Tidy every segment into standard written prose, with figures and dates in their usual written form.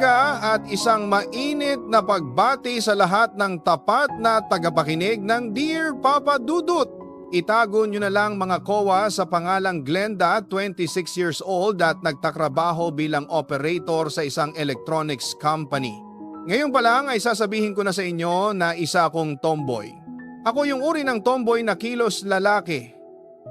At isang mainit na pagbati sa lahat ng tapat na tagapakinig ng Dear Papa Dudut. Itago nyo na lang mga kowa sa pangalang Glenda, 26 years old at nagtatrabaho bilang operator sa isang electronics company. Ngayon pa lang ay sasabihin ko na sa inyo na isa akong tomboy. Ako yung uri ng tomboy na kilos lalaki,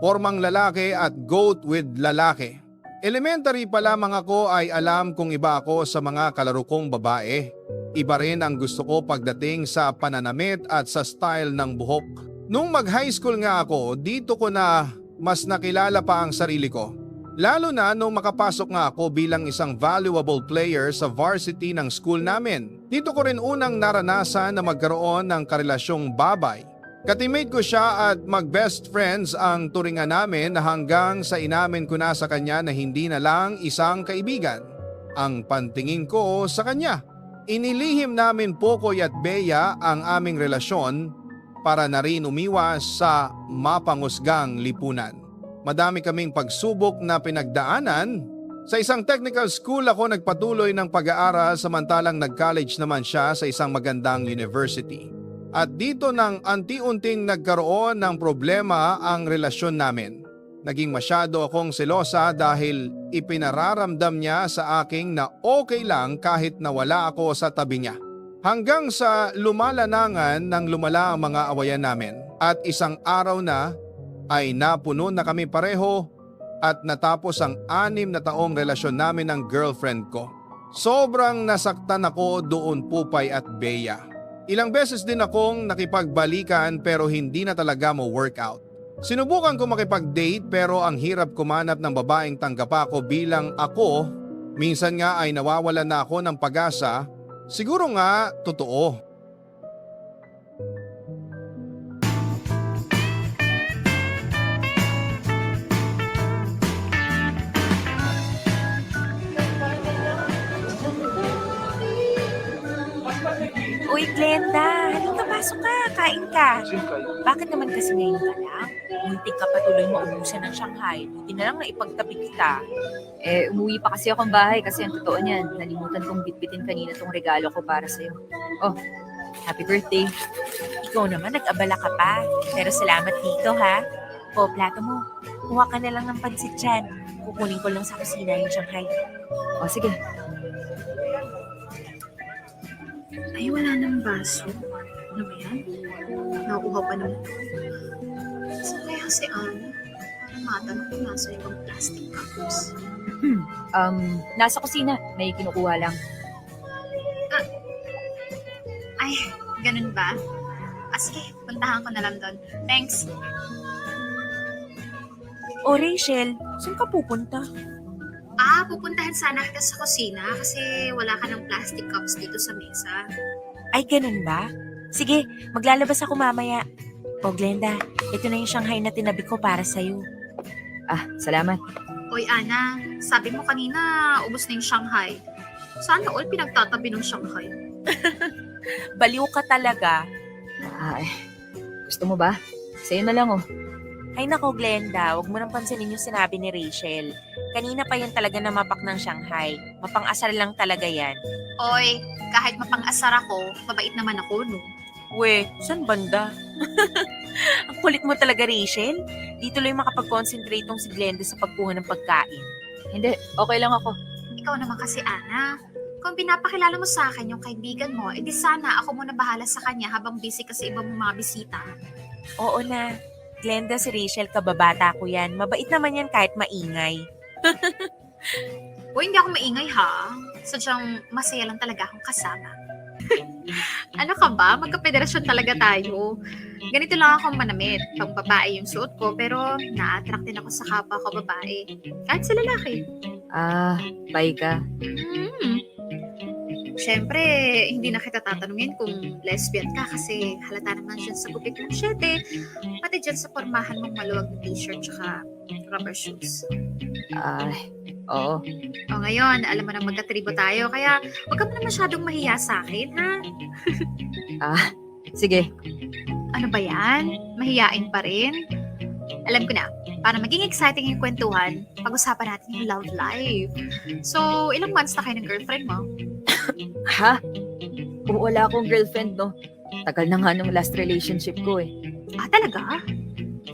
formang lalaki at goat with lalaki. Elementary pa lamang ako ay alam kung iba ako sa mga kalaro kong babae. Iba rin ang gusto ko pagdating sa pananamit at sa style ng buhok. Nung mag-high school nga ako, dito ko na mas nakilala pa ang sarili ko. Lalo na nung makapasok nga ako bilang isang valuable player sa varsity ng school namin. Dito ko rin unang naranasan na magkaroon ng karelasyong babay. Katimate ko siya at mag-best friends ang turingan namin na hanggang sa inamin ko na sa kanya na hindi na lang isang kaibigan ang pantingin ko sa kanya. Inilihim namin Pokoy at Bea ang aming relasyon para na rin umiwas sa mapangusgang lipunan. Madami kaming pagsubok na pinagdaanan. Sa isang technical school ako nagpatuloy ng pag-aaral samantalang nag-college naman siya sa isang magandang university. At dito nang anti-unting nagkaroon ng problema ang relasyon namin. Naging masyado akong selosa dahil ipinararamdam niya sa akin na okay lang kahit na wala ako sa tabi niya. Hanggang sa lumalanangan ng lumala ang mga awayan namin. At isang araw na ay napuno na kami pareho at natapos ang 6 na taong relasyon namin ng girlfriend ko. Sobrang nasaktan ako doon Pupay at Bea. Ilang beses din akong nakipagbalikan pero hindi na talaga mo workout. Sinubukan ko makipag-date pero ang hirap kumanap ng babaeng tanggap ako bilang ako. Minsan nga ay nawawalan na ako ng pag-asa. Siguro nga totoo. Uy, Glenda, halika pasok ka, kain ka. Bakit naman kasi ngayon ka lang? Muntik ka patuloy maubusan ng Shanghai. Buti na lang na ipagtabi kita. Umuwi pa kasi akong bahay kasi ang totoo niyan, nalimutan kong bitbitin kanina tong regalo ko para sa'yo. Oh, happy birthday. Ikaw naman, nag-abala ka pa. Pero salamat dito, ha? O, plato mo. Kuha ka na lang ng pansit dyan. Kukunin ko lang sa kusina yung Shanghai. Oh, sige. Ay, wala nang baso. Ano ba yan? Nakuha pa naman. Saan kaya si Ana? Parang matanong kung nasa ibang plastic cups. Nasa kusina. May kinukuha lang. Ay, ganun ba? Sige, puntahan ko na lang doon. Thanks. O, Rachel, saan ka pupunta? Pupuntahan sana kita sa kusina kasi wala ka ng plastic cups dito sa mesa. Ay, ganun ba? Sige, maglalabas ako mamaya. O, Glenda, ito na yung Shanghai na tinabi ko para sa'yo. Salamat. Oy, Ana, sabi mo kanina ubos na yung Shanghai. Sana all pinagtatabi ng Shanghai. Baliw ka talaga. Gusto mo ba? Sa'yo na lang, oh. Ay nako, Glenda, huwag mo nang pansinin yung sinabi ni Rachel. Kanina pa yan talaga namapak ng Shanghai. Mapang-asar lang talaga yan. Oy, kahit mapang-asar ako, mabait naman ako, no? We, saan banda? Ang kulit mo talaga, Rachel. Di tuloy makapag-concentrate tong si Glenda sa pagkuha ng pagkain. Hindi, okay lang ako. Ikaw naman kasi, Ana. Kung pinapakilala mo sa akin yung kaibigan mo, edi sana ako muna bahala sa kanya habang busy kasi iba mong mga bisita. Oo na. Glenda, si Rachel, kababata ko yan. Mabait naman yan kahit maingay. Uy, hindi ako maingay ha. Sadyang masaya lang talaga akong kasama. Ano ka ba? Magka-federasyon talaga tayo. Ganito lang akong manamit. Pang babae yung suot ko, pero na-attract din ako sa kapwa ko babae. Kahit sa lalaki. Bye ka. Siyempre, hindi na kita tatanungin kung lesbian ka kasi halata naman dyan sa gupit mong syete, pati dyan sa pormahan mong maluwag na t-shirt tsaka rubber shoes. Oo. O ngayon, alam mo na magkatribo tayo, kaya huwag ka mo na masyadong mahiya sa akin, ha? Sige. Ano ba yan? Mahiyain pa rin? Alam ko na, para maging exciting yung kwentuhan, pag-usapan natin yung love life. So, ilang months na kayo ng girlfriend mo? Ha? Oo, wala akong girlfriend, no? Tagal na nga nung last relationship ko eh. Ah, talaga?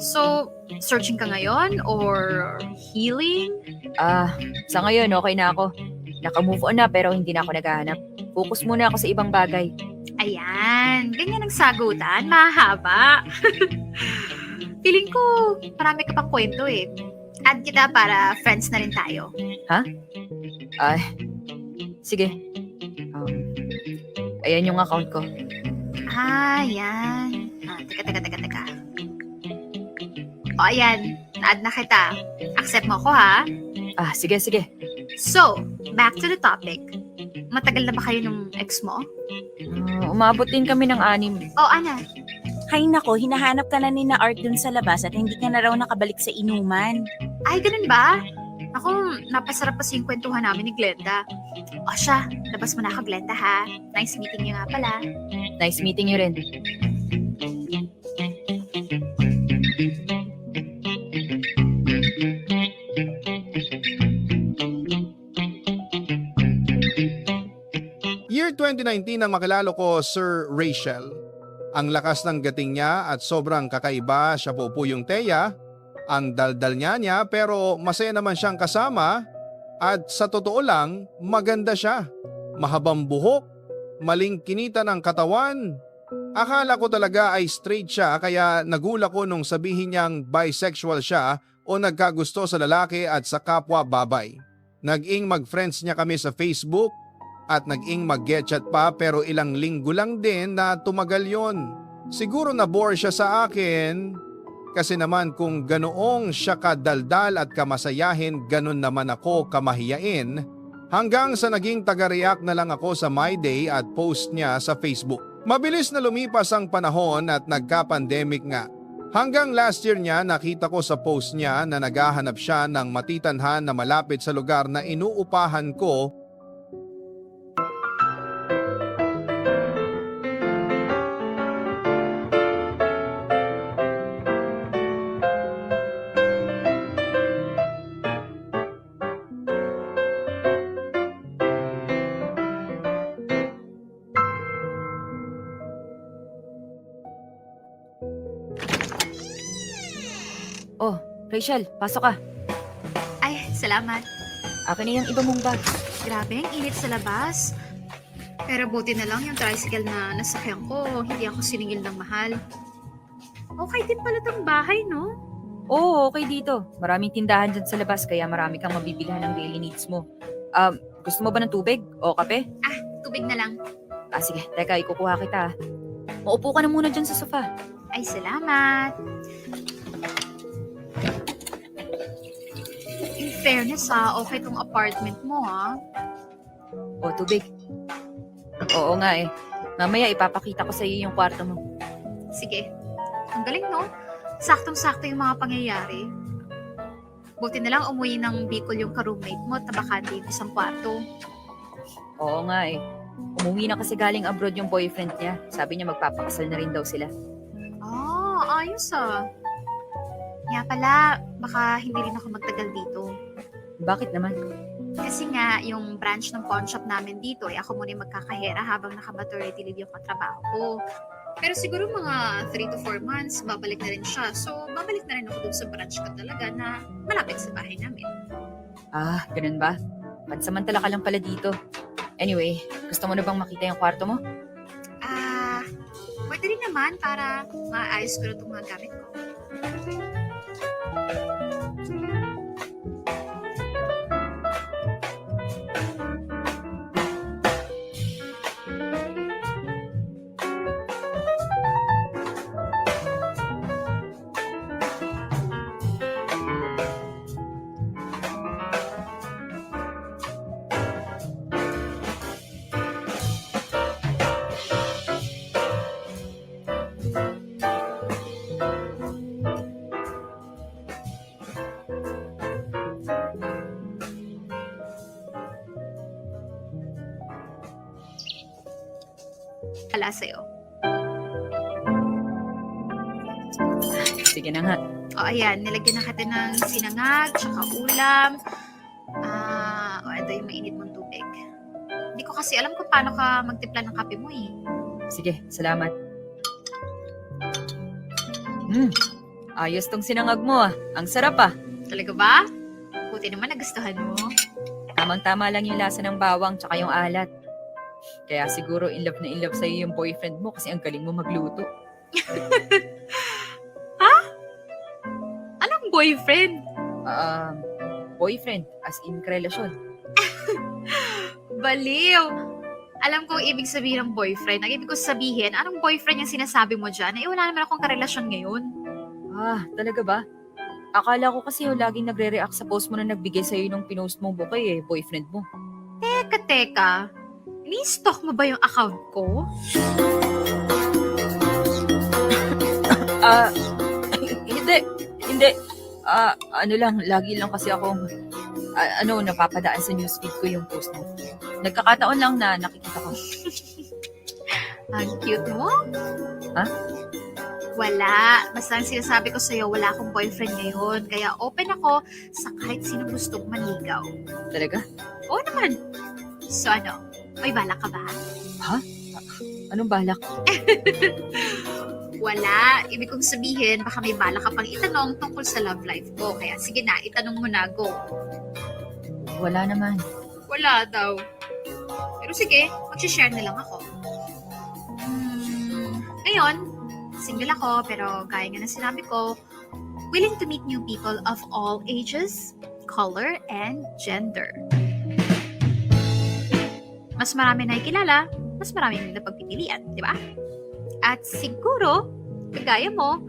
So, searching ka ngayon or healing? Sa ngayon, okay na ako. Naka-move on na pero hindi na ako naghahanap. Focus muna ako sa ibang bagay. Ayan, ganyan ang sagutan. Mahaba. Feeling ko, marami ka pang kwento eh. Add kita para friends na rin tayo. Sige. Ayan yung account ko. Ah, yan. Teka. O, ayan. Na-add na kita. Accept mo ko, ha? Sige. So, back to the topic. Matagal na ba kayo nung ex mo? Umabot din kami ng 6. O, Ana. Hay nako, hinahanap ka na ni na Art dun sa labas at hindi ka na raw nakabalik sa inuman. Ay, ganun ba? Ako, napasarap kasi yung kwentuhan namin ni Glenda. O siya, labas mo na ako, Glenda, ha? Nice meeting you nga pala. Nice meeting you rin. Year 2019 nang makilala ko Sir Rachel. Ang lakas ng gating niya at sobrang kakaiba, siya po yung Teya. Ang daldal niya pero masaya naman siyang kasama at sa totoo lang maganda siya. Mahabang buhok, maling kinita ng katawan. Akala ko talaga ay straight siya kaya nagula ko nung sabihin niyang bisexual siya o nagkagusto sa lalaki at sa kapwa babay. Nag-ing mag-friends niya kami sa Facebook at nag-ing mag-get-chat pa pero ilang linggo lang din na tumagal yon. Siguro na-bore siya sa akin kasi naman kung ganoong siya kadaldal at kamasayahin ganon naman ako kamahiyain hanggang sa naging taga-react na lang ako sa My Day at post niya sa Facebook. Mabilis na lumipas ang panahon at nagka-pandemic nga. Hanggang last year niya nakita ko sa post niya na naghahanap siya ng matitanhan na malapit sa lugar na inuupahan ko. Oh, Rachel, pasok ka. Ay, salamat. Akin na yung iba mong bag. Grabe, ang init sa labas. Pero buti na lang yung tricycle na nasakyan ko, hindi ako siningil ng mahal. Okay din pala tong bahay, no? Oo, okay dito. Maraming tindahan dyan sa labas kaya marami kang mabibilhan ng daily needs mo. Gusto mo ba ng tubig o kape? Tubig na lang. Sige, teka, ikukuha kita. Maupo ka na muna dyan sa sofa. Ay, salamat. In fairness okay tong apartment mo O, tubig. Oo nga eh. Mamaya ipapakita ko sa iyo yung kwarto mo. Sige. Ang galing, no? Saktong-sakto yung mga pangyayari. Buti na lang umuwi ng Bicol yung ka-roommate mo at nabakante yung isang kwarto. Oo nga eh. Umuwi na kasi galing abroad yung boyfriend niya. Sabi niya magpapakasal na rin daw sila. Ayos Nga pala, baka hindi rin ako magtagal dito. Bakit naman? Kasi nga, yung branch ng pawn shop namin dito, ako muna yung magkakahera habang naka-maternity leave yung katrabaho ko. Pero siguro mga 3 to 4 months, babalik na rin siya. So, babalik na rin ako dun sa branch ko talaga na malapit sa bahay namin. Ganun ba? Pansamantala ka lang pala dito. Anyway, gusto mo na bang makita yung kwarto mo? Pwede rin naman para maayos ko na itong mga gamit ko. Wala sa'yo. Sige na nga. Ayan, nilagyan na kita ng sinangag, tsaka ulam. Ito yung mainit mong tubig. Hindi ko kasi alam ko paano ka magtimpla ng kape mo eh. Sige, salamat. Ayos tong sinangag mo ah. Ang sarap ah. Talaga ba? Buti naman nagustuhan mo. Tamang-tama lang yung lasa ng bawang tsaka yung alat. Kaya siguro in love sa'yo yung boyfriend mo kasi ang galing mo magluto. Anong boyfriend? Boyfriend, as in relasyon. Baliw! Alam ko ang ibig sabihin ng boyfriend. Ang ibig ko sabihin, anong boyfriend yung sinasabi mo dyan? Eh, wala naman akong karelasyon ngayon. Talaga ba? Akala ko kasi laging nagre-react sa post mo na nagbigay sa'yo nung pinost mong bouquet boyfriend mo. Teka. Ni-stalk mo ba yung account ko? Hindi. Lagi lang kasi akong, napapadaan sa newsfeed ko yung post mo. Nagkakataon lang na nakikita ko. Ang cute mo? Ha? Wala. Basta ang sinasabi ko sa'yo, wala akong boyfriend ngayon. Kaya open ako sa kahit sino gustong manigaw. Talaga? Oo naman. So ano, may balak ka ba? Anong balak? Wala. Ibig kong sabihin, baka may balak ka pang itanong tungkol sa love life ko. Kaya sige na, itanong mo na, go. Wala naman. Wala daw. Pero sige, mag-share na lang ako. Ngayon, single ako, pero gaya nga na sinabi ko, willing to meet new people of all ages, color, and gender. Mas marami na ikilala, mas marami na pagpipilian, di ba? At siguro, kagaya mo,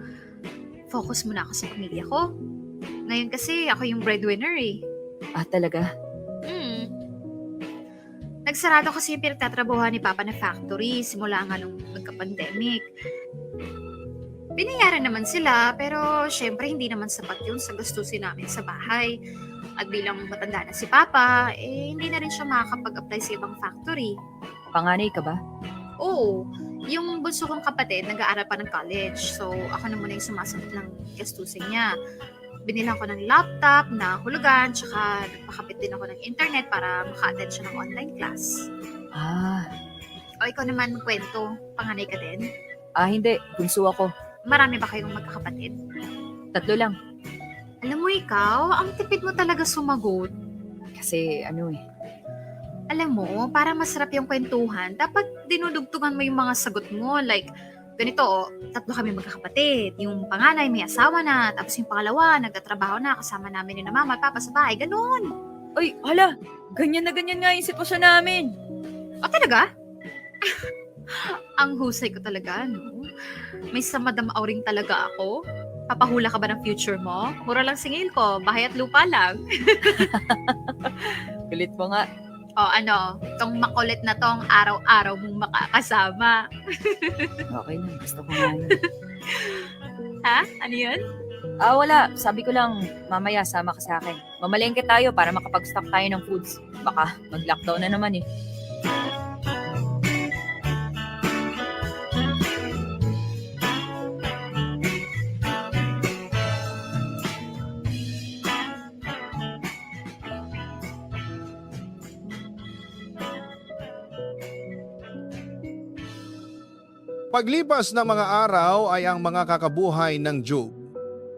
focus muna ako sa pamilya ko. Ngayon kasi, ako yung breadwinner eh. Talaga? Nagsarado kasi yung pinagtatrabuhan ni Papa na factory simula nga nung nagka-pandemic. Binayaran naman sila, pero syempre hindi naman sapat yun sa gastusin namin sa bahay. At bilang matanda na si Papa, hindi na rin siya makakapag-apply sa ibang factory. Panganay ka ba? Oo, yung bunso kong kapatid nag-aaral pa ng college. So, ako na muna yung sumasagot ng gastusin niya. Binila ko ng laptop na hulugan, tsaka nagpakapit din ako ng internet para maka-attend siya ng online class. O ikaw naman kwento, panganay ka din? Hindi. Bunso ako. Marami ba kayong magkakapatid? 3 lang. Alam mo ikaw, ang tipid mo talaga sumagot. Kasi Alam mo, para masarap yung kwentuhan, dapat dinudugtungan mo yung mga sagot mo. Like, ganito, 3 kami magkakapatid. Yung panganay may asawa na, tapos yung pangalawa nagtatrabaho na, kasama namin ni mama at papa sa bahay. Ganun. Ay, hala! Ganyan na ganyan nga yung sitwasyon namin. O talaga? Ang husay ko talaga, no? May sa Madam Auring talaga ako. Papahula ka ba ng future mo? Mura lang singil ko, bahay at lupa lang. Galit mo nga. O ano, tong makulit na tong araw-araw mong makakasama. Okay na, gusto ko nga yun. Ha? Ano yun? Wala. Sabi ko lang, mamaya sama ka sa akin. Mamalengke tayo para makapag-stock tayo ng foods. Baka mag-lockdown na naman eh. Paglipas ng mga araw ay ang mga kakabuhay ng Job.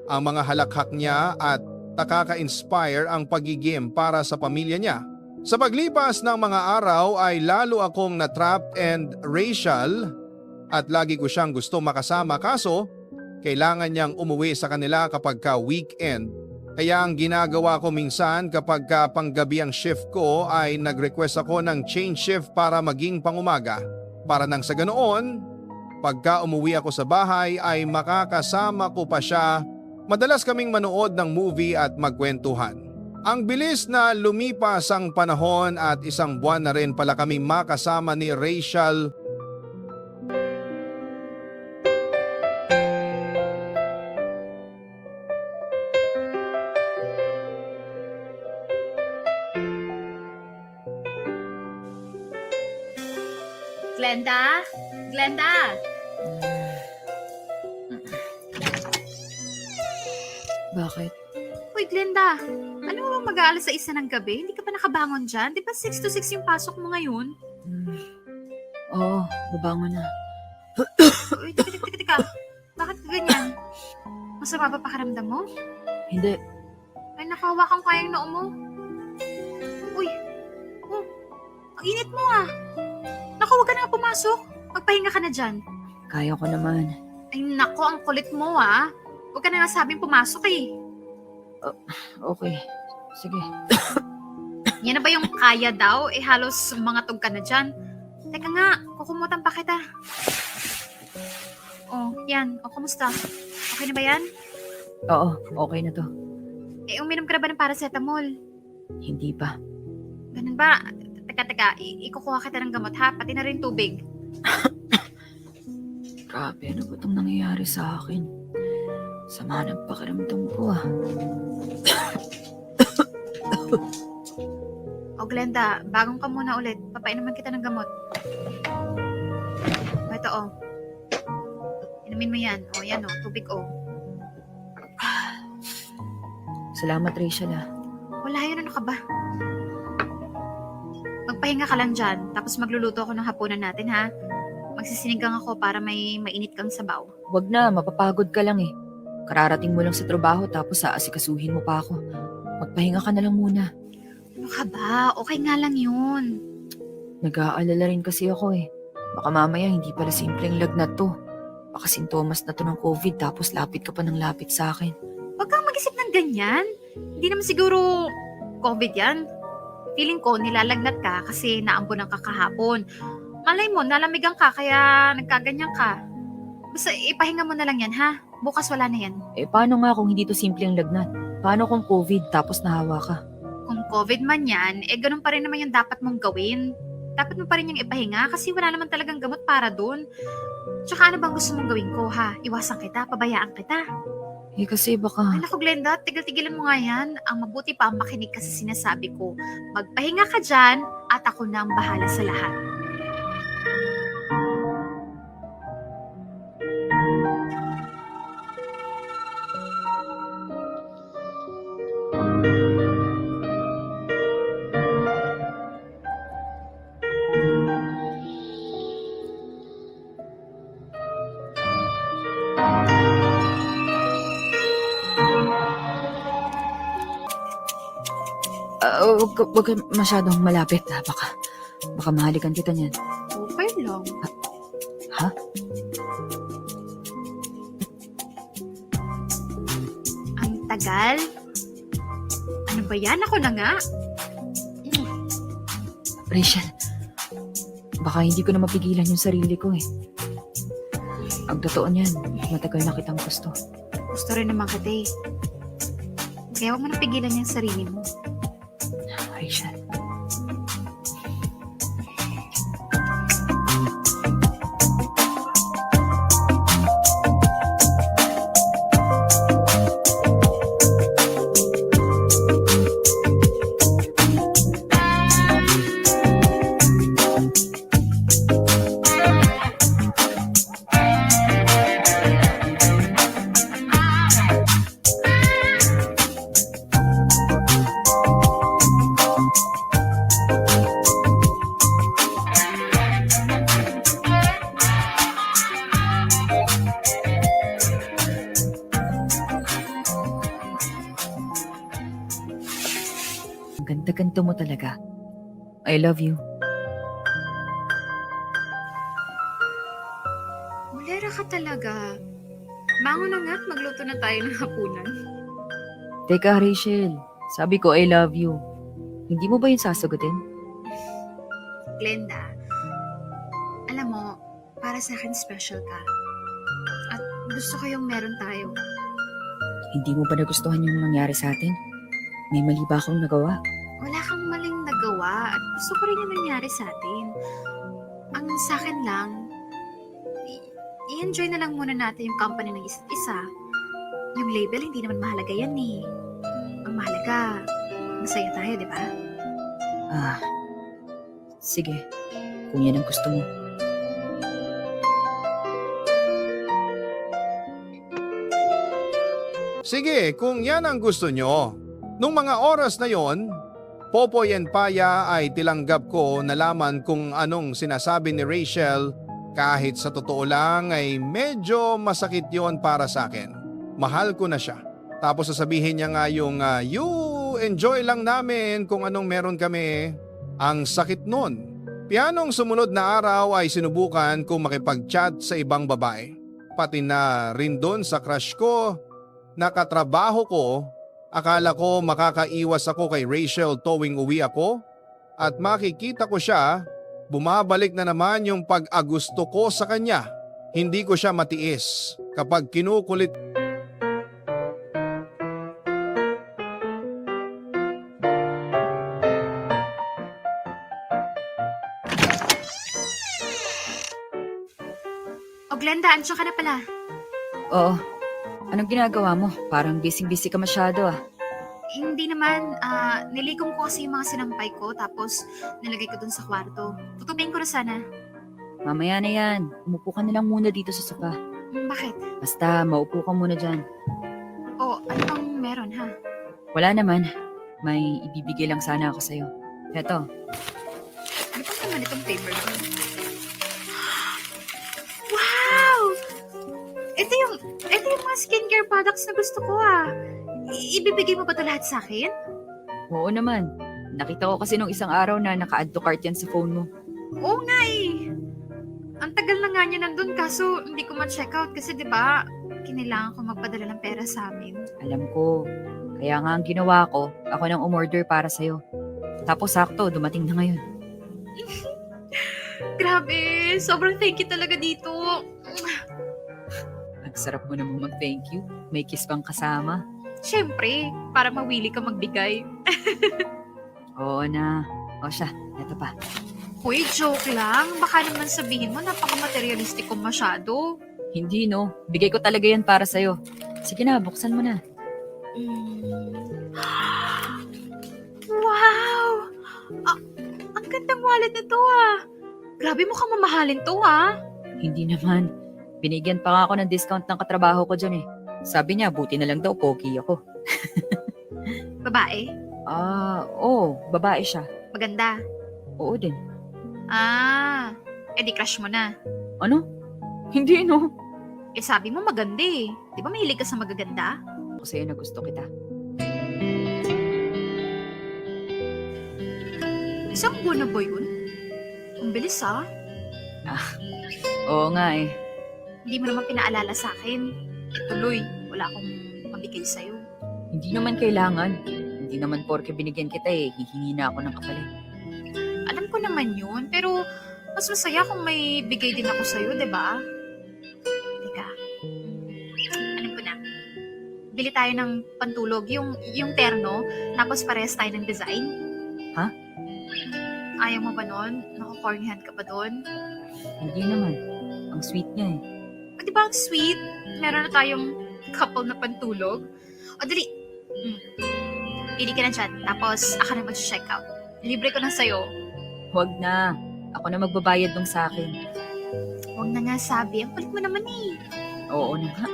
Ang mga halakhak niya at nakaka-inspire ang pagigim para sa pamilya niya. Sa paglipas ng mga araw ay lalo akong na-trapped and racial at lagi ko siyang gusto makasama kaso kailangan niyang umuwi sa kanila kapag weekend. Kaya ang ginagawa ko minsan kapag panggabi ang shift ko ay nag-request ako ng change shift para maging pangumaga. Para nang sa ganoon, pagka umuwi ako sa bahay ay makakasama ko pa siya. Madalas kaming manood ng movie at magkwentuhan. Ang bilis na lumipas ang panahon at 1 buwan na rin pala kami makasama ni Rachel. Glenda? Glenda? Bakit? Uy, Glenda, ano mo bang mag-aalas sa 1 ng gabi? Hindi ka pa nakabangon dyan? Di ba 6 to 6 yung pasok mo ngayon? Oo, babangon na. Uy, teka. Bakit ka ganyan? Masama ba pakiramdam mo? Hindi, Ay, nakahawakan ko yung noo mo. Uy, oh, ang init mo ah. Naku, huwag ka na nga pumasok. Magpahinga ka na dyan. kaya ko naman. Ay, naku, ang kulit mo ah. Huwag ka na nga sabing pumasok eh. Okay, sige. Yan na ba yung kaya daw? Eh, halos mga tug ka na dyan. Teka nga, kukumutan pa kita. Oh, yan. O, kumusta? Okay na ba yan? Oo, okay na to. Eh, uminom ka na ba ng paracetamol? Hindi pa. Ganun ba? Teka. Ikukuha kita ng gamot ha? Pati na rin tubig. Grabe, ano ba itong nangyayari sa akin? Sama ng pakiramdam ko ah. O, Glenda, bagong ka muna ulit. Papainuman kita ng gamot. O, ito o. Inumin mo yan. O, yan o. Tubig o. Salamat, Rachel ah. Wala yun. Ano ka ba? Magpahinga ka lang dyan. Tapos magluluto ako ng hapunan natin ha. Magsisinigang ako para may mainit kang sabaw. Wag na, mapapagod ka lang eh. Kararating mo lang sa trabaho tapos aasikasuhin mo pa ako. Magpahinga ka na lang muna. Ano ka ba? Okay nga lang yun. Nag-aalala rin kasi ako eh. Baka mamaya hindi pala simpleng lagnat to. Baka sintomas na to ng COVID tapos lapit ka pa ng lapit sa akin. Huwag kang mag-isip ng ganyan. Hindi naman siguro COVID yan. Feeling ko nilalagnat ka kasi naambunan ka kahapon. Malay mo, nalamigan ka kaya nagkaganyan ka. Basta ipahinga mo na lang yan ha. Bukas wala na yan. Eh paano nga kung hindi to simpleng lagnat? Paano kung COVID tapos nahawa ka? Kung COVID man yan, eh ganun pa rin naman yung dapat mong gawin. Dapat mo pa rin yung ipahinga kasi wala naman talagang gamot para dun. Tsaka ano bang gusto mong gawin ko ha? Iwasan kita, pabayaan kita. Eh kasi baka... Ay naku Glenda, tigil-tigilan mo nga yan. Ang mabuti pa makinig ka sa sinasabi ko. Magpahinga ka dyan at ako na ang bahala sa lahat. Wag ka masyadong malapit ha. Baka mahalikan kita niyan. Okay lang. Ha? Ang tagal? Ano ba yan? Ako na nga. Rachel, baka hindi ko na mapigilan yung sarili ko eh. Ang totoo niyan, matagal na kitang gusto. Gusto rin naman kita eh. Kaya huwag mo na pigilan yung sarili mo. Rachel. Ang ganda-ganda mo talaga. I love you. Mulera ka talaga. Bangon na nga at magluto na tayo ng hapunan. Teka, Rachel. Sabi ko, I love you. Hindi mo ba yun sasagutin? Glenda, alam mo, para sa akin special ka. At gusto ko yung meron tayo. Hindi mo ba nagustuhan yung nangyari sa atin? May mali ba akong nagawa? Wala kang maling nagawa at gusto ko rin yung nangyari sa atin. Ang sa akin lang, i-enjoy na lang muna natin yung company ng isa't isa. Yung label, hindi naman mahalaga yan eh. Ang mahalaga, masaya tayo, di ba? Sige. Kung yan ang gusto mo. Sige, kung yan ang gusto nyo. Nung mga oras na yon, Popoy and Paya ay tilanggap ko nalaman kung anong sinasabi ni Rachel kahit sa totoo lang ay medyo masakit yon para sa akin. Mahal ko na siya. Tapos sasabihin niya nga yung you enjoy lang namin kung anong meron kami. Ang sakit nun. Pianong sumunod na araw ay sinubukan kong makipag-chat sa ibang babae. Pati na rin doon sa crush ko, nakatrabaho ko. Akala ko makakaiwas ako kay Rachel tuwing uwi ako at makikita ko siya, bumabalik na naman yung pag-agusto ko sa kanya. Hindi ko siya matiis kapag kinukulit. O Glenda, ansya ka na pala. Oo. Anong ginagawa mo? Parang busy-busy ka masyado ah. Hindi naman, niligom ko kasi yung mga sinampay ko tapos nilagay ko dun sa kwarto. Tutubin ko na sana. Mamaya na yan. Umupo ka na lang muna dito sa sofa. Bakit? Basta maupo ka muna dyan. O, ano bang meron ha? Wala naman. May ibibigay lang sana ako sa'yo. Eto, Ano pa naman itong paper ko? Wow! Ito yung mga skincare products na gusto ko Ibibigay mo ba ito lahat sa akin? oo naman. Nakita ko kasi nung isang araw na naka-add to cart yan sa phone mo. Oo nga Ang tagal na nga niya nandun kaso hindi ko ma-check out kasi 'di ba kinailangan ko magpadala ng pera sa amin. Alam ko. Kaya nga ang ginawa ko, ako nang umorder para sa'yo. Tapos sakto, dumating na ngayon. Grabe, sobrang thank you talaga dito. Ang sarap mo namang mag-thank you. May kiss pang kasama. Siyempre, para mawili ka magbigay. Oo na. O siya, eto pa. Hoy, joke lang. Baka naman sabihin mo napaka-materialistic ko masyado. Hindi no. Bigay ko talaga yan para sa'yo. Sige na, buksan mo na. Wow! Ang gandang wallet nito Grabe mo kang mamahalin to Hindi naman. Binigyan pa nga ako ng discount ng katrabaho ko dyan eh. Sabi niya, buti na lang daw, pogi ako. Babae? Oo, babae siya. Maganda? Oo din. Di crush mo na. Ano? Hindi no. Sabi mo maganda Di ba mahilig ka sa magaganda? Kasi na gusto kita. Isang buwan na ba yun? Ang bilis Oo nga eh. Hindi mo naman pinaalala sa akin. Tuloy, wala akong mabigay sa'yo. Hindi naman kailangan. Hindi naman porke binigyan kita hihingi na ako ng kapalit. Alam ko naman yun, pero mas masaya kung may bigay din ako sa'yo, di ba? Teka, alam ko na. Bili tayo ng pantulog, yung terno, tapos parehas tayo ng design. Ha? Ayaw mo ba nun? Naku-cornyhan ka ba doon? Hindi naman. Ang sweet niya eh. O di ba ang sweet? Meron na tayong couple na pantulog. O dali. Pili ka na dyan. Tapos ako na mag-check out. Libre ko na sa'yo. Huwag na. Ako na magbabayad nung sa akin. Huwag na nga sabi. Ang kulit mo naman Oo na nga.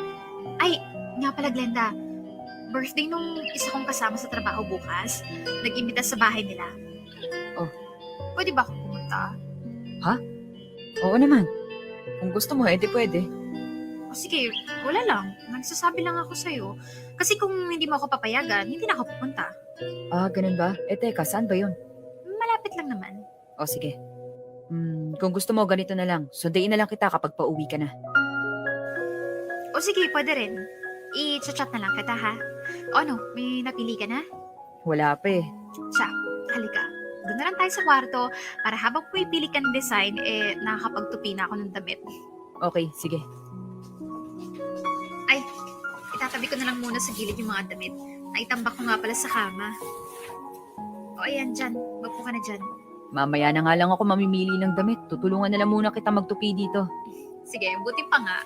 Ay, nga pala Glenda. Birthday nung isa kong kasama sa trabaho bukas. Nag-imbita sa bahay nila. Oh. Pwede ba akong pumunta? Oo naman. Kung gusto mo, edi pwede. O sige, wala lang. Nagsasabi lang ako sa'yo. Kasi kung hindi mo ako papayagan, hindi na ako pupunta. Ganun ba? Teka, saan ba yun? Malapit lang naman. O sige. Kung gusto mo, ganito na lang. Sundayin na lang kita kapag pauwi ka na. O sige, pwede rin. I-chat na lang kita ha. O ano, may napili ka na? Wala pa eh. Siya, halika. Doon na lang tayo sa kwarto para habang pumipili ka ng design, nakakapagtupi na ako ng damit. Okay, sige. Itatabi ko na lang muna sa gilid yung mga damit. Naitambak ko nga pala sa kama. O ayan, dyan. Magpo ka na dyan. Mamaya na nga lang ako mamimili ng damit. Tutulungan na lang muna kita magtupi dito. Sige, buti pa nga.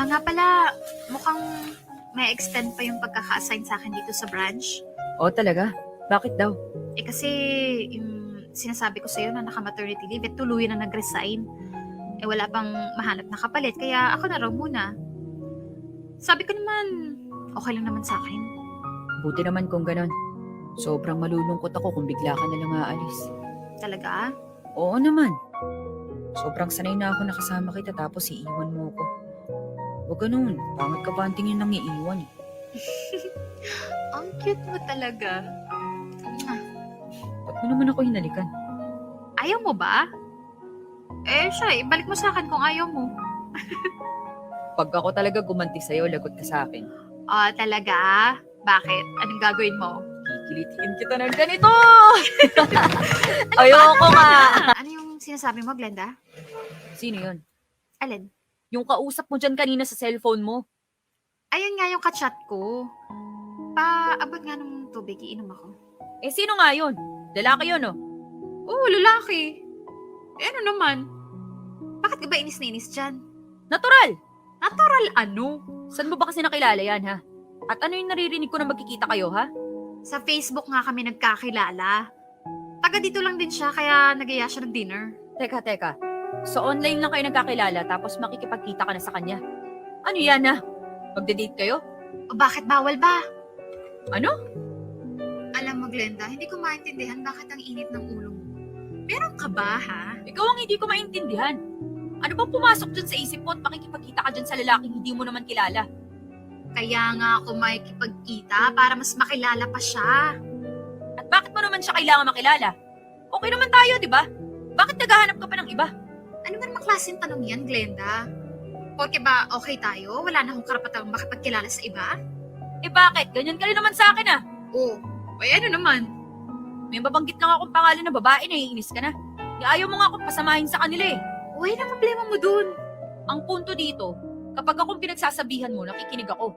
Nga pala, mukhang may extend pa yung pagkaka-assign sa akin dito sa branch. O talaga? Bakit daw? Kasi yung sinasabi ko sa'yo na naka-maternity leave, tuluyan na nag-resign. Wala pang mahanap na kapalit, kaya ako na raw muna. Sabi ko naman, okay lang naman sa akin. Buti naman kung ganon. Sobrang malulungkot ako kung bigla ka na lang aalis. Talaga? Oo naman. Sobrang sanay na ako nakasama kita tapos iiwan mo ako. Huwag ganun. Pangit ka ba ang tingin nang iiwan eh. Ang cute mo talaga. Ba't mo naman ako hinalikan? Ayaw mo ba? Siya, ibalik mo sa akin kung ayaw mo. Pag ako talaga gumanti sa'yo, lagot ka sa akin. Talaga? Bakit? Anong gagawin mo? Kikilitiin kita ng ganito! Ayoko nga! Ano yung sinasabi mo, Glenda? Sino yun? Alin? Yung kausap mo dyan kanina sa cellphone mo. Ayun nga yung kachat ko. Paabot nga ng tubig, iinom ako. Sino nga yun? Lalaki yun, oh. Oo, lalaki. Ano naman? Bakit ka ba inis na inis dyan? Natural! Natural ano? Saan mo ba kasi nakilala yan, ha? At ano yung naririnig ko na magkikita kayo, ha? Sa Facebook nga kami nagkakilala. Taga dito lang din siya, kaya nagaya siya ng dinner. Teka. So online lang kayo nagkakilala tapos makikipagkita ka na sa kanya. Ano yan, ha? Magde-date kayo? O bakit bawal ba? Ano? Alam mo, Glenda, hindi ko maintindihan bakit ang init ng ulo mo. Meron ka ba, ha? Ikaw ang hindi ko maintindihan. Ano bang pumasok dyan sa isip mo at makikipagkita ka dyan sa lalaking hindi mo naman kilala? Kaya nga ako makikipagkita para mas makilala pa siya. At bakit mo naman siya kailangan makilala? Okay naman tayo, di ba? Bakit naghahanap ka pa ng iba? Ano ba namang klaseng tanong yan, Glenda? Porque ba okay tayo? Wala na akong karapatang makipagkilala sa iba? Bakit? Ganyan ka rin naman sa akin, Oo. Ano naman? May mabanggit lang akong pangalan ng babae, naiinis ka na. Ayaw mo nga akong pasamahin sa kanila eh. Ano problema mo dun? Ang punto dito, kapag akong pinagsasabihan mo, nakikinig ako.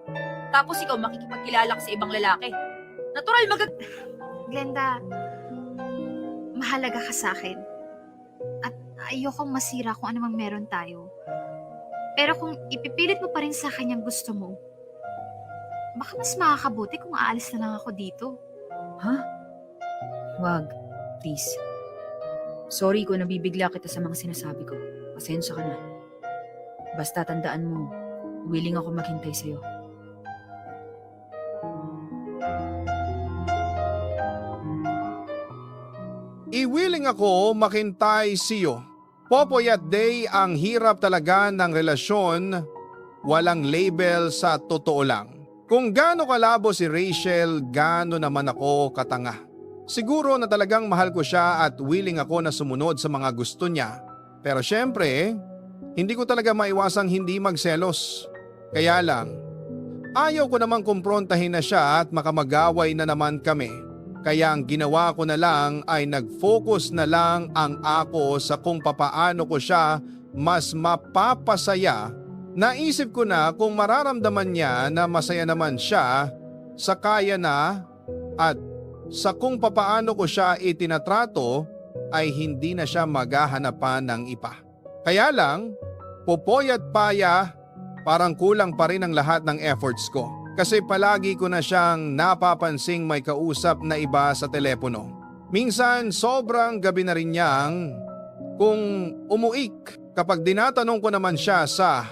Tapos ikaw makikipagkilala ka sa ibang lalaki. Natural Glenda, mahalaga ka sa akin. At ayokong masira kung ano mang meron tayo. Pero kung ipipilit mo pa rin sa kanyang gusto mo, baka mas makakabuti kung aalis na lang ako dito. Wag, please. Sorry kung nabibigla kita sa mga sinasabi ko. Pasensya ka na. Basta tandaan mo, willing ako maghintay sa'yo. Iwiling ako makintay siyo. Popoy at Day, ang hirap talaga ng relasyon, walang label sa totoo lang. Kung gaano kalabo si Rachel, gaano naman ako katanga. Siguro na talagang mahal ko siya at willing ako na sumunod sa mga gusto niya. Pero syempre, hindi ko talaga maiwasang hindi magselos. Kaya lang, ayaw ko namang kumprontahin na siya at makamagaway na naman kami. Kaya ang ginawa ko na lang ay nag-focus na lang ang ako sa kung papaano ko siya mas mapapasaya. Naisip ko na kung mararamdaman niya na masaya naman siya sa kaya na at sa kung papaano ko siya itinatrato ay hindi na siya maghahanapan ng iba. Kaya lang, Popoy at Paya, parang kulang pa rin ang lahat ng efforts ko. Kasi palagi ko na siyang napapansing may kausap na iba sa telepono. Minsan sobrang gabi na rin niyang kung umuik kapag dinatanong ko naman siya sa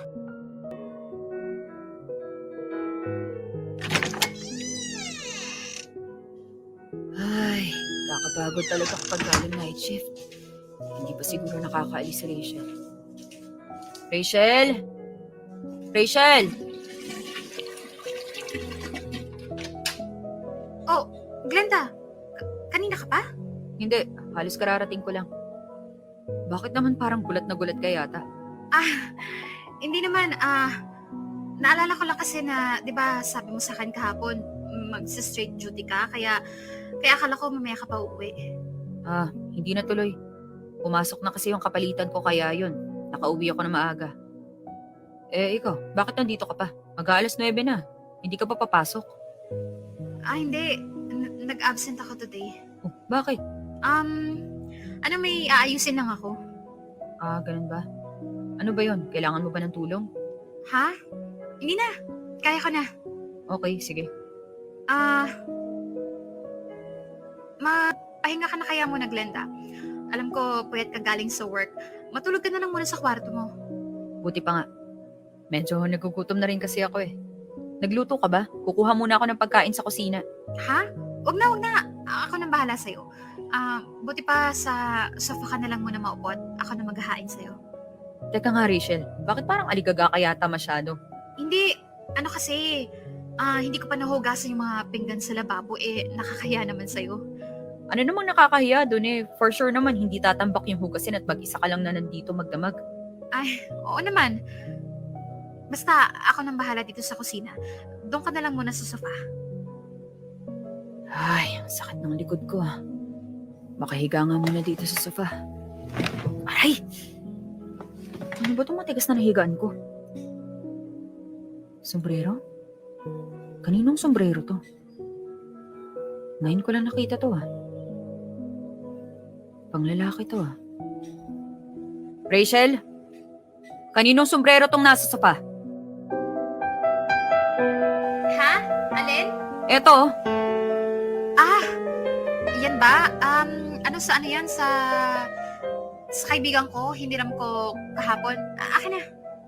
Ay, kakapagod talaga kapag galing night shift. Hindi pa siguro nakakaalis si Rachel. Rachel? Rachel! Glenda, kanina ka pa? Hindi, halos kararating ko lang. Bakit naman parang gulat na gulat ka yata? Hindi naman. Naalala ko lang kasi na, di ba sabi mo sa akin kahapon, mag-straight duty ka, kaya akala ko mamaya ka pa uuwi. Hindi na tuloy. Pumasok na kasi yung kapalitan ko kaya yun. Nakauwi ako na maaga. Ikaw, bakit nandito ka pa? Mag-aalas 9 na. Hindi ka pa papasok? Hindi. Nag-absent ako today. Oh, bakit? May aayusin lang ako. Ganun ba? Ano ba yun? Kailangan mo ba ng tulong? Ha? Hindi na. Kaya ko na. Okay, sige. Pahinga ka na kaya muna, Glenda. Alam ko, puyat ka galing sa work. Matulog ka na lang muna sa kwarto mo. Buti pa nga. Medyo nagugutom na rin kasi ako eh. Nagluto ka ba? Kukuha muna ako ng pagkain sa kusina. Ha? Wag na. Ako nang bahala sa'yo. Buti pa sa sofa ka na lang muna maupo at ako na maghahain sa'yo. Teka nga, Rachel. Bakit parang aligaga ka yata masyado? Hindi, ano kasi, hindi ko pa nahugasan yung mga pinggan sa lababo, nakakaya naman sa'yo. Ano namang nakakahiya doon eh? For sure naman, hindi tatambak yung hugasin at mag-isa ka lang na nandito magdamag. Ay, oo naman. Basta, ako nang bahala dito sa kusina. Doon ka na lang muna sa sofa. Ay, ang sakit ng likod ko ah. Makahiga nga muna dito sa sofa. Aray! Ano ba itong matigas na nahigaan ko? Sombrero? Kaninong sombrero to? Ngayon ko lang nakita to ah. Panglalaki to ah. Rachel? Kaninong sombrero tong nasa sofa? Ha? Alin? Eto oh. Yan ba? Ano yan? Sa kaibigan ko, hiniram ko kahapon. Akin na.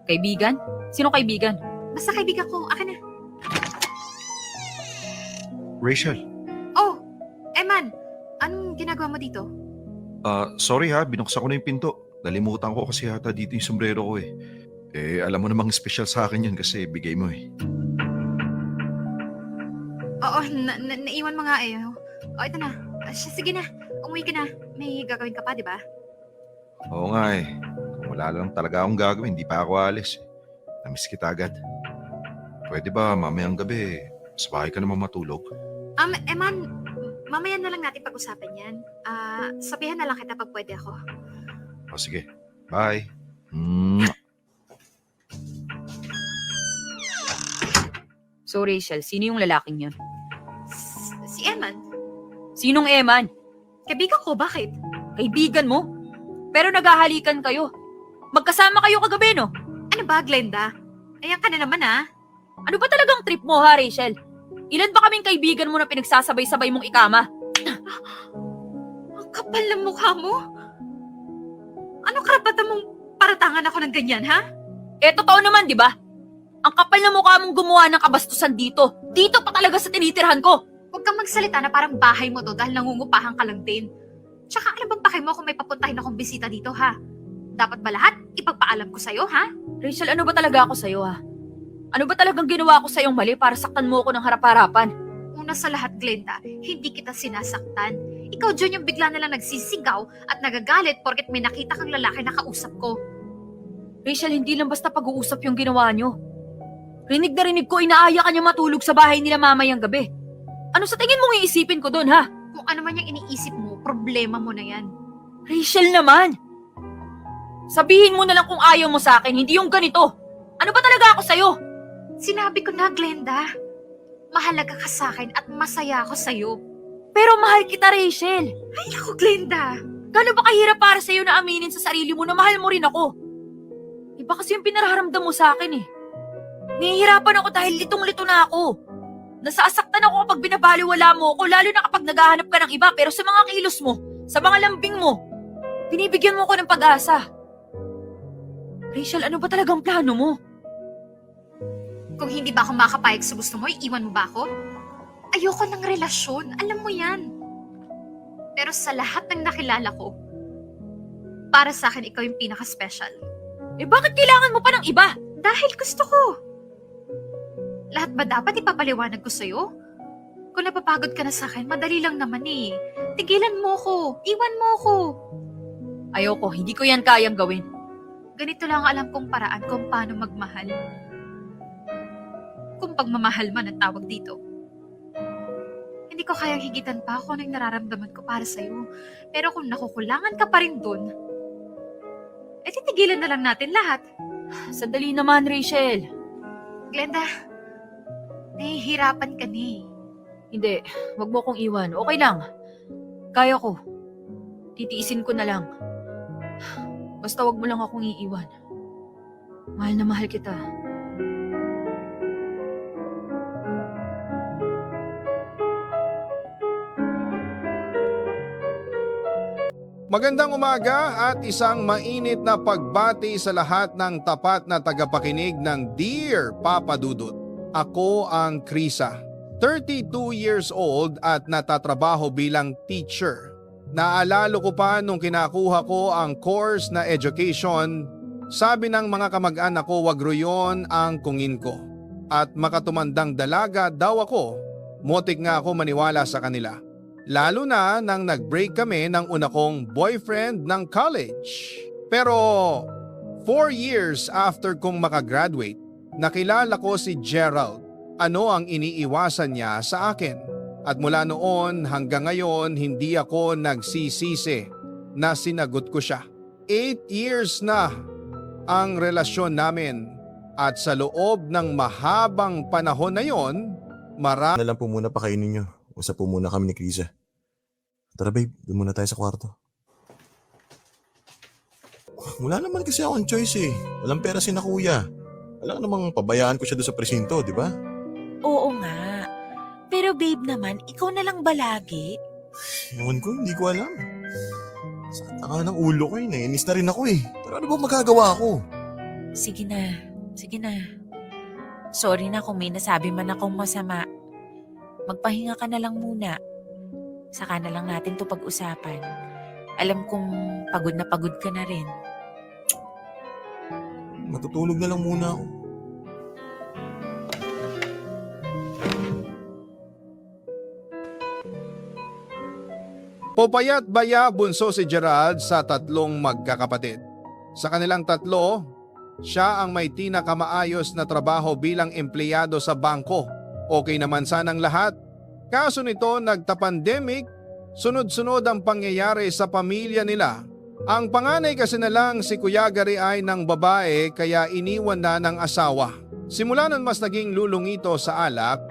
Kaibigan? Sino kaibigan? Basta kaibigan ko, akin na. Rachel, Oh, Eman, anong ginagawa mo dito? sorry ha, binuksan ko na yung pinto. Nalimutan ko kasi hata dito yung sombrero ko eh. Alam mo namang special sa akin yun kasi bigay mo eh. Oo, naiwan mo nga eh. Ito na. Sige na, umuwi ka na. May gagawin ka pa, di ba? Oo nga eh. Kung wala lang talaga akong gagawin, hindi pa ako alis. Namiss kita agad. Pwede ba mamayang gabi, sa bahay ka naman matulog? Eman, mamaya na lang natin pag-usapan yan. Sabihan na lang kita pag pwede ako. O sige, bye. So Rachel, sino yung lalaking yun? Si Eman, Sinong Eman? kaibigan ko, bakit? Kaibigan mo? Pero naghahalikan kayo. Magkasama kayo kagabi, no? Ano ba, Glenda? Ayan ka na naman, Ano ba talagang trip mo, ha, Rachel? Ilan ba kaming kaibigan mo na pinagsasabay-sabay mong ikama? Ang kapal ng mukha mo. Anong karapatan mong paratangan ako ng ganyan, ha? Totoo naman, di ba? Ang kapal na mukha mong gumawa ng kabastusan dito. Dito pa talaga sa tinitirhan ko. Huwag kang magsalita na parang bahay mo to dahil nangungupahan ka lang din. Tsaka ano bang pake mo kung may papuntahin akong bisita dito, ha? Dapat ba lahat ipagpaalam ko sa'yo, ha? Rachel, ano ba talaga ako sa'yo, ha? Ano ba talagang ginawa ko sa'yong mali para saktan mo ako ng harap-harapan? Una sa lahat, Glenda, hindi kita sinasaktan. Ikaw dyan yung bigla nalang nagsisigaw at nagagalit porket may nakita kang lalaki na kausap ko. Rachel, hindi lang basta pag-uusap yung ginawa nyo. Rinig na rinig ko, inaaya ka niya matulog sa bahay nila mamayang gabi. Ano sa tingin mong iisipin ko doon, ha? Kung ano man yung iniisip mo, problema mo na yan. Rachel naman! Sabihin mo na lang kung ayaw mo sa akin, hindi yung ganito. Ano ba talaga ako sa'yo? Sinabi ko na, Glenda. Mahalaga ka sa akin at masaya ako sa'yo. Pero mahal kita, Rachel. Ay, ako, Glenda. Gano'n ba kahirap para sa'yo na aminin sa sarili mo na mahal mo rin ako? Iba kasi yung pinararamdam mo sa akin eh. Nahihirapan ako dahil litong-lito na ako. Nasasaktan ako kapag binabaliwala mo ako, lalo na kapag naghahanap ka ng iba, pero sa mga kilos mo, sa mga lambing mo, binibigyan mo ko ng pag-asa. Rachel, ano ba talagang plano mo? Kung hindi ba ako makapayag sa gusto mo, iiwan mo ba ako? Ayoko ng relasyon, alam mo yan. Pero sa lahat ng nakilala ko, para sa akin ikaw yung pinaka-special. Bakit kailangan mo pa ng iba? Dahil gusto ko. Lahat ba dapat ipapaliwanag ko sa'yo? Kung napapagod ka na sa akin, madali lang naman eh. Tigilan mo ko, iwan mo ko. Ayoko, hindi ko yan kayang gawin. Ganito lang ang alam kong paraan kung paano magmahal. Kung pagmamahal man ang tawag dito. Hindi ko kayang higitan pa kung anong nararamdaman ko para sa'yo. Pero kung nakukulangan ka pa rin dun, titigilan na lang natin lahat. Sandali naman, Rachel. Glenda, nahihirapan ka na eh. Hindi, wag mo kong iwan. Okay lang. Kaya ko. Titiisin ko na lang. Basta wag mo lang akong iiwan. Mahal na mahal kita. Magandang umaga at isang mainit na pagbati sa lahat ng tapat na tagapakinig ng Dear Papa Dudut. Ako ang Krisa. 32 years old at natatrabaho bilang teacher. Naalala ko pa nung kinakuha ko ang course na education, sabi ng mga kamag-anak ko wag royon ang kungin ko. At makatumandang dalaga daw ako, motik nga ako maniwala sa kanila. Lalo na nang nag-break kami ng una kong boyfriend ng college. Pero 4 years after kong makagraduate, nakilala ko si Gerald. Ano ang iniiwasan niya sa akin? At mula noon hanggang ngayon hindi ako nagsisisi na sinagot ko siya. 8 years na ang relasyon namin at sa loob ng mahabang panahon na yon, Na lang po muna pakainin nyo. Usap po muna kami ni Krisa. Tara babe, doon muna tayo sa kwarto. Wala naman kasi akong choice eh. Walang pera si na kuya. Alam namang pabayaan ko siya doon sa presinto, di ba? Oo nga. Pero babe naman, ikaw na lang ba lagi? Ewan ko, hindi ko alam. Sakit na nga ng ulo ko eh. Nainis na rin ako eh. Pero ano ba magagawa ko? Sige na, sige na. Sorry na kung may nasabi man akong masama. Magpahinga ka na lang muna. Saka na lang natin to pag-usapan. Alam kong pagod na pagod ka na rin. Matutulog na lang muna ako. Popayat baya bunso si Gerald sa tatlong magkakapatid. Sa kanilang tatlo, siya ang may tinakamaayos na trabaho bilang empleyado sa bangko. Okay naman sanang lahat. Kaso nito nagta-pandemic, sunod-sunod ang pangyayari sa pamilya nila. Ang panganay kasi na lang si Kuya Gary ay ng babae kaya iniwan na ng asawa. Simula nun mas naging lulungito sa alak.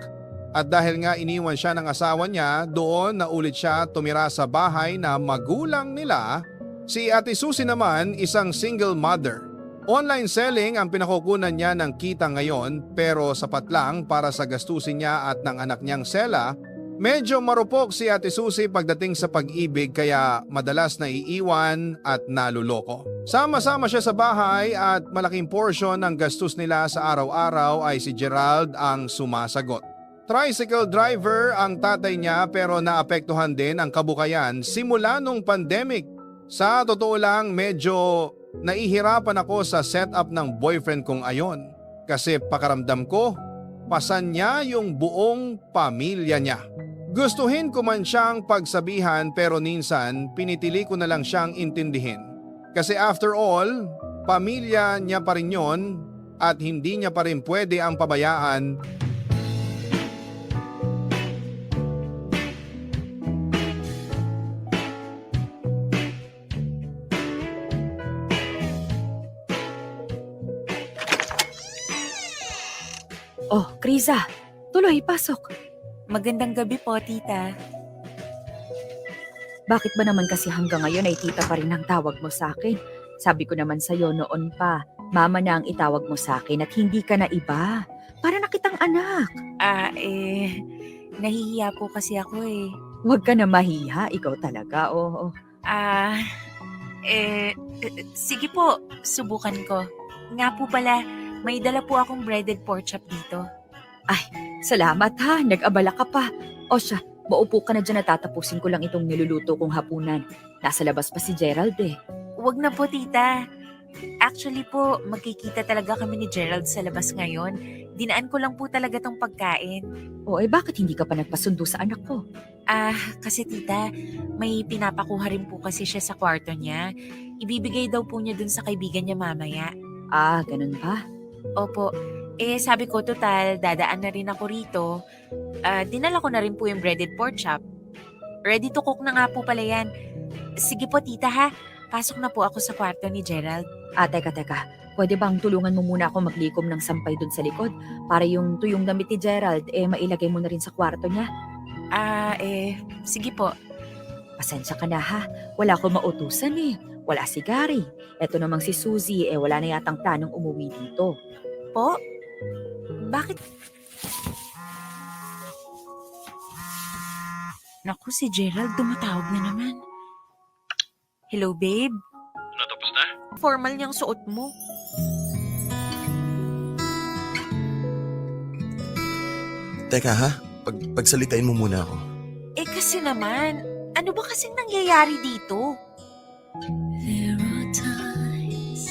At dahil nga iniwan siya ng asawa niya, doon na ulit siya tumira sa bahay na magulang nila. Si Ate Susie naman isang single mother. Online selling ang pinakukunan niya ng kita ngayon pero sapat lang para sa gastusin niya at ng anak niyang Sela. Medyo marupok si Ate Susie pagdating sa pag-ibig kaya madalas na iiwan at naluloko. Sama-sama siya sa bahay at malaking portion ng gastos nila sa araw-araw ay si Gerald ang sumasagot. Tricycle driver ang tatay niya pero naapektuhan din ang kabukayan simula nung pandemic. Sa totoo lang medyo nahihirapan ako sa setup ng boyfriend kong ayon. Kasi pakaramdam ko, pasan niya yung buong pamilya niya. Gustuhin ko man siyang pagsabihan pero minsan pinitili ko na lang siyang intindihin. Kasi after all, pamilya niya pa rin yun at hindi niya pa rin pwede ang pabayaan. Oh, Krisa, tuloy, pasok. Magandang gabi po, tita. Bakit ba naman kasi hanggang ngayon ay tita pa rin ang tawag mo sa akin? Sabi ko naman sa'yo noon pa, mama na ang itawag mo sa akin at hindi ka na iba. Para na kitang anak. Nahihiya po kasi ako eh. Huwag ka na mahiha, ikaw talaga, oo. Sige po, subukan ko. Nga po pala, may dala po akong breaded pork chop dito. Salamat ha, nag-abala ka pa. O siya, maupo ka na dyan at tatapusin ko lang itong niluluto kong hapunan. Nasa labas pa si Gerald eh. Huwag na po, tita. Actually po, magkikita talaga kami ni Gerald sa labas ngayon. Dinaan ko lang po talaga tong pagkain. O bakit hindi ka pa nagpasundo sa anak ko? Kasi tita, may pinapakuha rin po kasi siya sa kwarto niya. Ibibigay daw po niya dun sa kaibigan niya mamaya. Ganun ba? Opo. Sabi ko, total, dadaan na rin ako rito. Dinala ko na rin po yung breaded pork chop. Ready to cook na nga po pala yan. Sige po, tita ha. Pasok na po ako sa kwarto ni Gerald. Teka. Pwede bang tulungan mo muna ako maglikom ng sampay dun sa likod? Para yung tuyong damit ni Gerald, mailagay mo na rin sa kwarto niya. Sige po. Pasensya ka na ha. Wala ko mautusan eh. Wala si Gary. Eto namang si Susie, wala na yatang planong umuwi dito. Po? Bakit? Naku, si Gerald tumatawag na naman. Hello, babe? Tapos na? Formal niyang suot mo. Teka ha, pagsalitain mo muna ako. Eh kasi naman, ano ba kasing nangyayari dito? There are times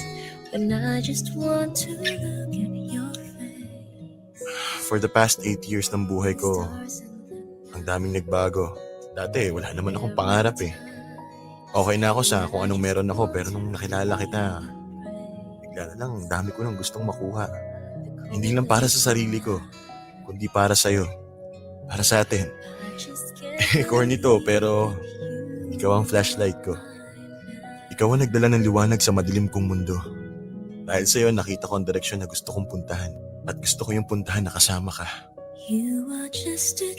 when I just want to look at your face. For the past 8 years ng buhay ko, ang daming nagbago. Dati, wala naman akong pangarap eh. Okay na ako sa kung anong meron ako, pero nung nakilala kita, bigla na lang, ang dami ko nang gustong makuha. Hindi lang para sa sarili ko, kundi para sa'yo. Para sa atin. Corny to, pero ikaw ang flashlight ko. Ikaw ang nagdala ng liwanag sa madilim kong mundo. Dahil sa'yo, nakita ko ang direksyon na gusto kong puntahan. At gusto ko yung puntahan na kasama ka. You are just a